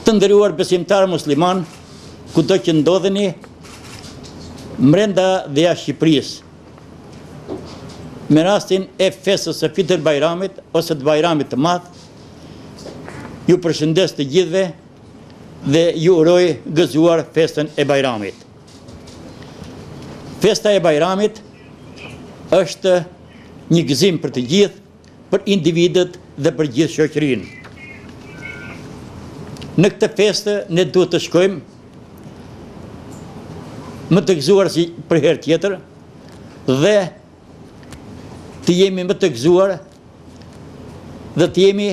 Të nderuar besimtarë musliman, kudo që ndodheni, mbrenda dhe jashtë Shqipërisë, me rastin e festës së Fitër Bajramit ose të Bajramit të Madh, ju përshëndes të gjithëve dhe ju uroj gëzuar festën e Bajramit. Festa e Bajramit është një gëzim për të gjithë, për individët dhe për gjithë shoqërinë. Në këtë festë ne duhet të shkojmë më të gëzuar si për herë tjetër dhe të jemi më të gëzuar dhe të jemi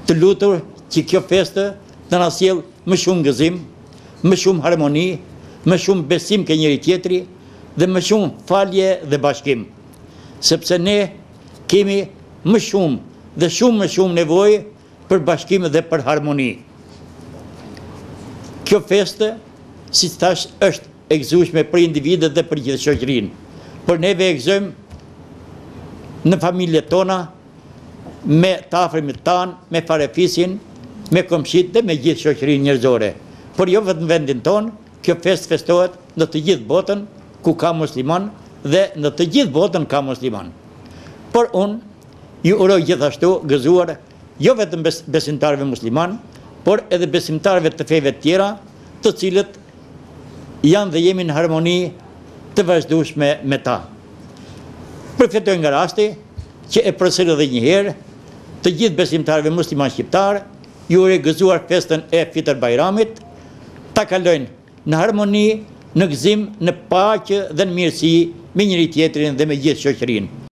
të lutur që kjo festë të na sjellë më shumë gëzim, më shumë harmoni, më shumë besim ke njëri tjetri dhe më shumë falje dhe bashkim. Sepse ne kemi më shumë dhe shumë më shumë nevojë për bashkim dhe për harmoni. Kjo festë, si thash, është e gëzueshme për individët dhe për gjithë shoqërinë. Por neve e gëzojmë në familjet tona, me të afërmit tanë, me farefisin, me komshit dhe me gjithë shoqërinë njerëzore. Por jo vetëm në vendin tonë, kjo festë festohet në të gjithë botën ku ka musliman dhe në të gjithë botën ka musliman. Por unë ju uroj gjithashtu gëzuar jo vetëm besimtarëve musliman, por edhe besimtarëve të feve tjera, të cilët janë dhe jemi në harmoni të vazhdueshme me ta. Përfitoj nga rasti që e përsëri edhe një herë, të gjithë besimtarëve musliman shqiptar, ju uroj gëzuar festën e Fitër Bajramit, ta kalojnë në harmoni, në gëzim, në paqe dhe në mirësi me njëri tjetrin dhe me gjithë shoqërinë.